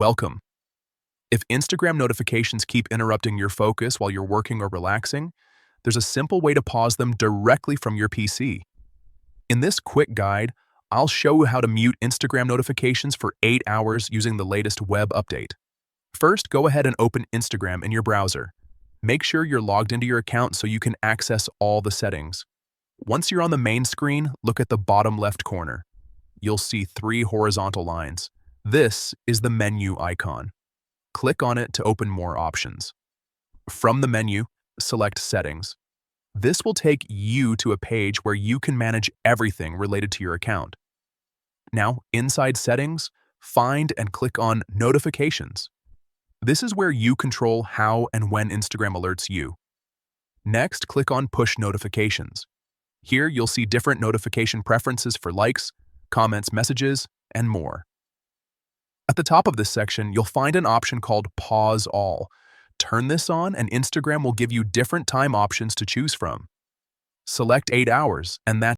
Welcome. If Instagram notifications keep interrupting your focus while you're working or relaxing, there's a simple way to pause them directly from your PC. In this quick guide, I'll show you how to mute Instagram notifications for 8 hours using the latest web update. First, go ahead and open Instagram in your browser. Make sure you're logged into your account so you can access all the settings. Once you're on the main screen, look at the bottom left corner. You'll see 3 horizontal lines. This is the menu icon. Click on it to open more options. From the menu, select Settings. This will take you to a page where you can manage everything related to your account. Now, inside Settings, find and click on Notifications. This is where you control how and when Instagram alerts you. Next, click on Push Notifications. Here, you'll see different notification preferences for likes, comments, messages, and more. At the top of this section, you'll find an option called Pause All. Turn this on and Instagram will give you different time options to choose from. Select 8 hours, and that's